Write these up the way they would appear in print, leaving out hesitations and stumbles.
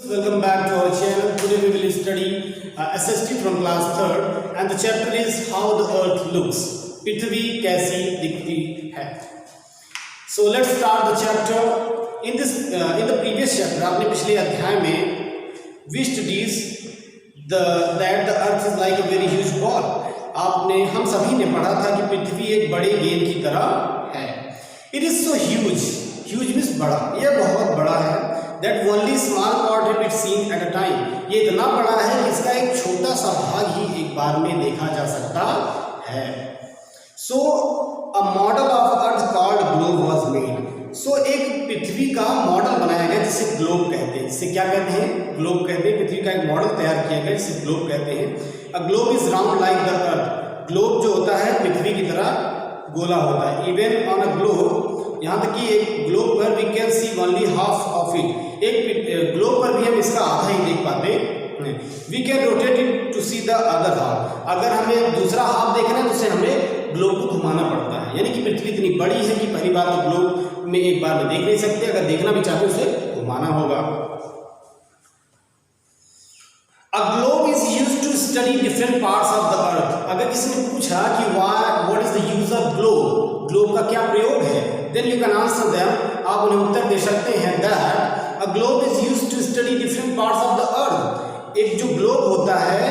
Welcome back to our channel. Today we will study SST from class 3rd and the chapter is how the earth looks. पृथ्वी कैसी दिखती है. So let's start the chapter. In the previous chapter आपने पिछले अध्याय में we studies that the earth is like a very huge ball. हम सभी ने पढ़ा था कि पृथ्वी एक बड़े गेंद की तरह है. It is so huge. Huge means बड़ा. यह बहुत बड़ा है. That only small part of it seen at a time. ये इतना बड़ा है कि इसका एक छोटा सा भाग ही एक बार में देखा जा सकता है. So a model of Earth called globe was made. So एक पृथ्वी का मॉडल बनाया गया जिसे ग्लोब कहते हैं. जिसे क्या कहते हैं? ग्लोब कहते हैं. पृथ्वी का एक मॉडल तैयार किया गया जिसे ग्लोब कहते हैं. A globe is round like the Earth. Globe जो होता है पृथ्वी की तरह गोला होता है. Even on a globe, यहाँ तक कि एक ग्लोब पर we can see only half of it. एक ग्लोब पर भी हम इसका आधा ही देख पाते हैं. We can rotate it to see the other half. अगर हमें दूसरा हाफ देखना है तो उसे हमें ग्लोब को घुमाना पड़ता है. यानी कि पृथ्वी इतनी बड़ी है कि पहली बात तो ग्लोब में एक बार में देख नहीं सकते. अगर देखना भी चाहते उसे घुमाना होगा. A globe is used to study different parts of the earth. अगर किसी ने पूछा कि what is the use of globe? Globe का क्या प्रयोग है? Then you can answer them. आप उन्हें उत्तर दे सकते हैं that a globe is used to study different parts of the earth. एक जो ग्लोब होता है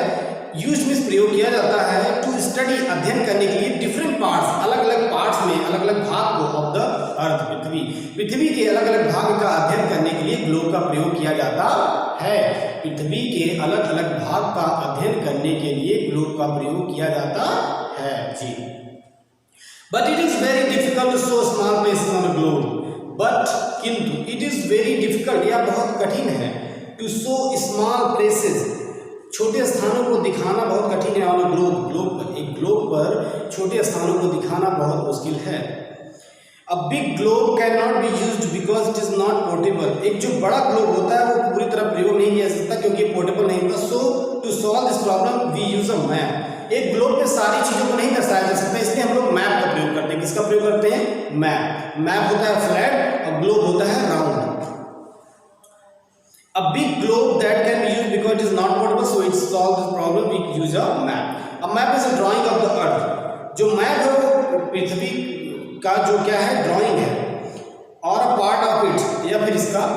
used means प्रयोग किया जाता है to study अध्ययन करने के लिए different parts अलग अलग parts में अलग अलग भाग को of the earth पृथ्वी के अलग अलग भाग का अध्ययन करने के लिए ग्लोब का प्रयोग किया जाता है. पृथ्वी के अलग अलग भाग का अध्ययन करने के लिए ग्लोब का प्रयोग किया जाता है जी. But it is very difficult to show small places on a globe. But किंतु it is very difficult यह बहुत कठिन है to show small places छोटे स्थानों को दिखाना बहुत कठिन है. on a globe एक ग्लोब पर छोटे स्थानों को दिखाना बहुत मुश्किल है. A big globe cannot be used because it is not portable. एक जो बड़ा ग्लोब होता है वो पूरी तरह प्रयोग नहीं किया जा सकता क्योंकि पोर्टेबल नहीं होता. So to solve this problem we use a map. एक ग्लोब पे सारी चीजों को नहीं दर्शाया जा सकता इसलिए हम लोग मैप का प्रयोग करते हैं. किसका प्रयोग करते हैं? मैप. मैप होता है फ्लैट और ग्लोब होता है round. A big globe that can be used because it is not portable, so it solves this problem. We use a map. A map is a drawing of the earth. जो map है वो पृथ्वी का जो क्या है drawing है और a part of it या फिर इसका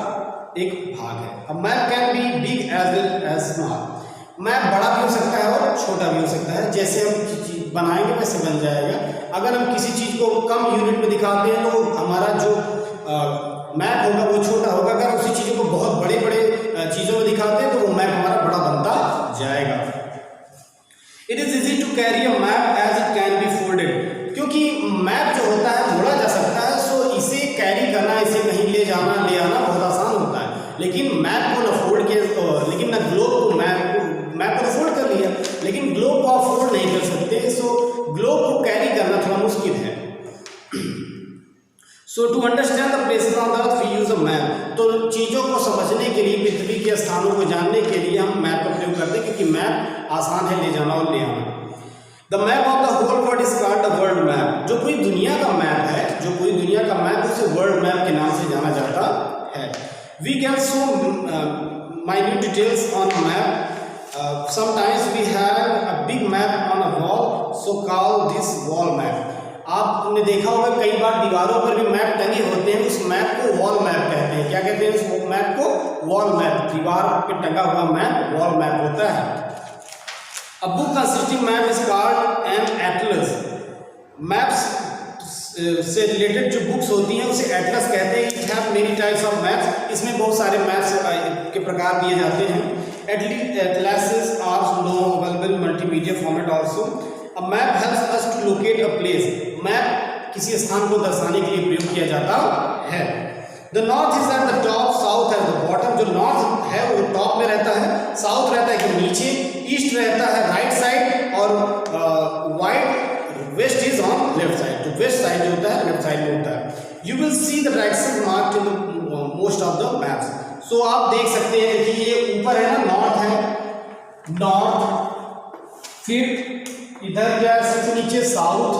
एक भाग है. A map can be big as well as small. Map बड़ा भी हो सकता है और छोटा भी हो सकता है. जैसे हम चीज बनाएंगे वैसे बन जाएगा. अगर हम किसी चीज को कम यूनिट में दिखाते हैं तो हमारा जो मैप होगा वो छोटा होगा. अगर उसी चीजों को बहुत बड़े बड़े चीजों में दिखाते हैं तो वो मैप हमारा बड़ा बनता जाएगा. It is easy to carry a map as it can be folded. क्योंकि मैप जो होता है मोड़ा जा सकता है. सो इसे कैरी करना इसे कहीं ले जाना ले आना बहुत आसान होता है. लेकिन मैप को न फोल्ड किया लेकिन न ग्लोब को मैप को फोल्ड कर लिया लेकिन ग्लोब को आप फोल्ड नहीं कर सकते. सो ग्लोब को कैरी करना थोड़ा मुश्किल है. So to understand the places on the earth we use a map. तो चीज़ों को समझने के लिए पृथ्वी के स्थानों को जानने के लिए हम मैप का प्रयोग करते हैं क्योंकि मैप आसान है ले जाना और ले आना. The map of the whole world is called the world map. जो पूरी दुनिया का मैप है जो पूरी दुनिया का मैप उसे वर्ल्ड मैप के नाम से जाना जाता है. We can show minute details on map. Sometimes we have a big map on a wall, so call this wall map. आपने देखा होगा कई बार दीवारों पर भी मैप टंगे होते हैं. उस मैप को वॉल मैप कहते हैं. क्या कहते हैं उस मैप को? Wall map. दीवार पे टंगा हुआ मैप वॉल मैप होता है. A book consisting map is called an atlas. Maps से रिलेटेड जो बुक्स होती हैं उसे एटलस कहते हैं. It have many types of maps. इसमें बहुत सारे मैप्स के प्रकार दिए जाते हैं. Atlases are now available in multimedia format also. A map helps us to locate a place. Map किसी स्थान को दर्शाने के लिए प्रयोग किया जाता है. The north is at the top, south at the bottom. जो नॉर्थ है वो टॉप में रहता है, साउथ रहता है कि नीचे, ईस्ट रहता है राइट साइड और white west is on left side. तो वेस्ट साइड जो होता है लेफ्ट साइड में होता है. You will see the directions marked in the most of the maps. So आप देख सकते हैं कि ये ऊपर है ना नॉर्थ है नॉर्थ. फिर इधर क्या है सबसे नीचे साउथ.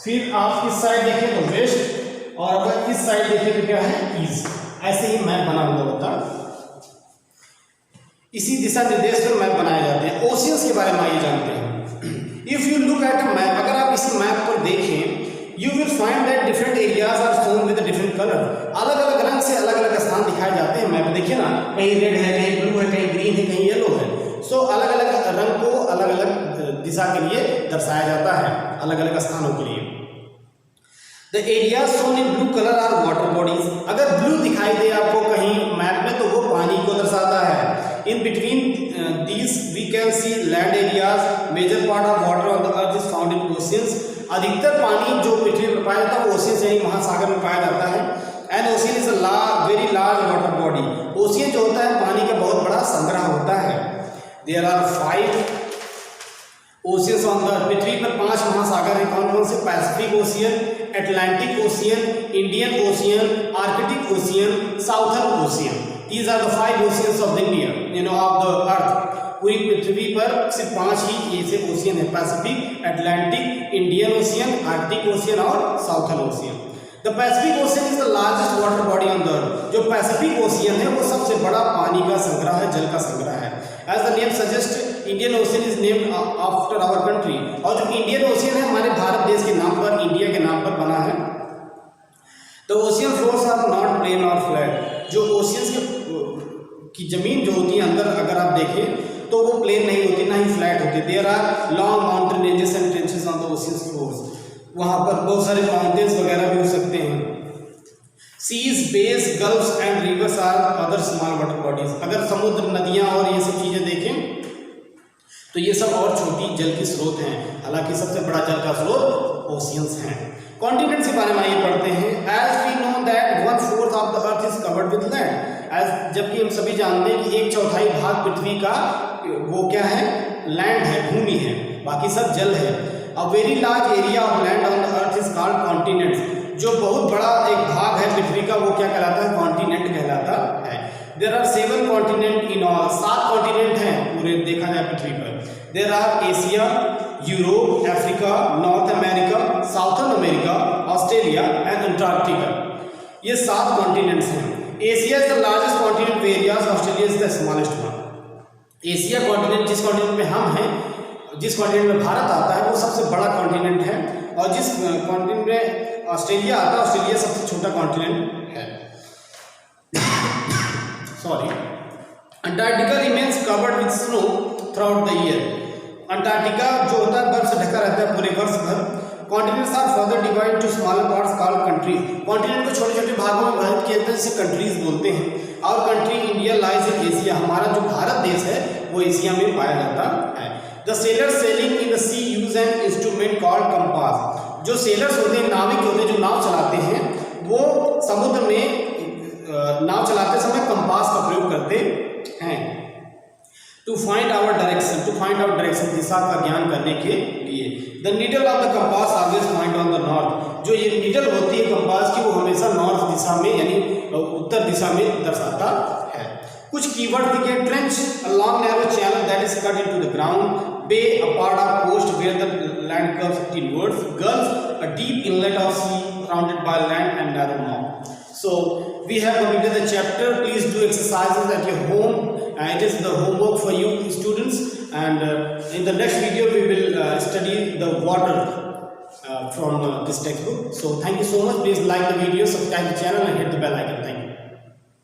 फिर आप इस साइड देखें तो वेस्ट और अगर इस साइड देखें तो क्या है ईस्ट. ऐसे ही मैप बना हुआ होता है. इसी दिशा निर्देश पर मैप बनाए जाते हैं। ओशियंस के बारे में आइए जानते हैं। If you look at a map, अगर आप इसी मैप पर देखें, you will find that different areas are shown with different colour. अलग अलग रंग से अलग अलग स्थान दिखाए जाते हैं मैप। देखिए ना, कहीं रेड है, कहीं ब्लू है, कहीं ग्रीन है, कहीं येलो है। सो अलग अलग रंग को अलग अलग दिशा के लिए दर्शाया जाता है, अलग अलग स्थानों के लिए। The area shown in blue colour are water bodies. अगर ब्लू दिखाई दे आपको कहीं मैप में, तो वो पानी को दर्शाता है। In between these we can see land areas. Major part of water on the earth is found in oceans. अधिकतर पानी जो पृथ्वी पर पाया जाता है ओशियंस यानी महासागर में पाया जाता है। And ocean is a very large water body. Ocean जो होता है पानी का बहुत बड़ा संग्रह होता है। There are 5 oceans on the, पृथ्वी पर 5 महासागर हैं। कौन कौन से? Pacific Ocean, Atlantic Ocean, Indian Ocean, Arctic Ocean, Southern Ocean. These are the 5 oceans of the India, of the earth. पूरी पृथ्वी पर सिर्फ 5 ही ऐसे ओशियन है, Pacific, Atlantic, Indian Ocean, Arctic Ocean और Southern Ocean. The Pacific Ocean is the largest water body on the earth. जो Pacific ocean है वो सबसे बड़ा पानी का संग्रह है, जल का संग्रह है। As the name suggest, Indian Ocean is named after our country. और जो इंडियन ओशियन है हमारे भारत देश के नाम पर, इंडिया के नाम पर बना है। The ocean floors are not plain और फ्लैट। जो ओशियंस की जमीन जो होती है अंदर, अगर आप देखें तो वो प्लेन नहीं होती, ना ही फ्लैट होती। There are long mountain ranges and trenches on the oceans floors. वहाँ पर बहुत सारे माउंटेन्स वगैरह भी हो सकते हैं। Seas, bays, gulfs and rivers are other small water bodies. अगर समुद्र, नदियाँ और ये सब चीज़ें देखें तो ये सब और छोटी जल के स्रोत हैं। हालांकि सबसे बड़ा जल का स्रोत ओशियंस हैं। कॉन्टिनेंट्स के बारे में आइए पढ़ते हैं। As we know that 1/4 of the earth is covered with land. As, जबकि हम सभी जानते हैं कि 1/4 भाग पृथ्वी का वो क्या है? लैंड है, भूमि है, बाकी सब जल है। A very large area of land on the earth is called continents. जो बहुत बड़ा एक भाग है पृथ्वी का वो क्या कहलाता है? कॉन्टिनेंट कहलाता है। There are 7 continent in all. 7 continent हैं पूरे देखा जाए पृथ्वी पर। There are Asia, Europe, Africa, North America, Southern America, Australia and Antarctica. ये 7 कॉन्टिनेंट्स हैं। Asia is the largest continent areas, Australia is the smallest one. Asia continent, जिस continent में हम हैं, जिस कॉन्टिनेंट में भारत आता है वो सबसे बड़ा कॉन्टिनेंट है। और जिस कॉन्टिनेंट में ऑस्ट्रेलिया आता है, ऑस्ट्रेलिया सबसे छोटा कॉन्टिनेंट है। Sorry. Antarctica remains covered with snow throughout the year. Antarctica जो होता है बर्फ से ढका रहता है पूरे वर्ष भर। Continents are further divide to smaller parts called countries. Continent को छोटे छोटे भागों में विभाजित किया जाता है जिसे कंट्रीज बोलते हैं। और country India lies in Asia. हमारा जो भारत देश है वो एशिया में पाया जाता है। The sailors sailing in the sea use an instrument called compass. जो सेलर्स होते हैं, नाविक होते हैं, जो नाव चलाते हैं, वो समुद्र में नाव चलाते समय कंपास का प्रयोग करते हैं। टू फाइंड आवर डायरेक्शन, दिशा का ज्ञान करने के लिए। The needle of the compass always point on the north. जो ये नीडल होती है कंपास की वो हमेशा नॉर्थ दिशा में यानी उत्तर दिशा में दर्शाता है। कुछ कीवर्ड देखिए। Trench, a long narrow channel that is cut into the ground. Bay, a part of coast where the land curves inwards. Gulf, a deep inlet of sea surrounded by land and narrow mouth. So we have completed the chapter. Please do exercises at your home. It is the homework for you students, and in the next video we will study the water from this textbook. So thank you so much. Please like the video, subscribe the channel and hit the bell icon. Thank you.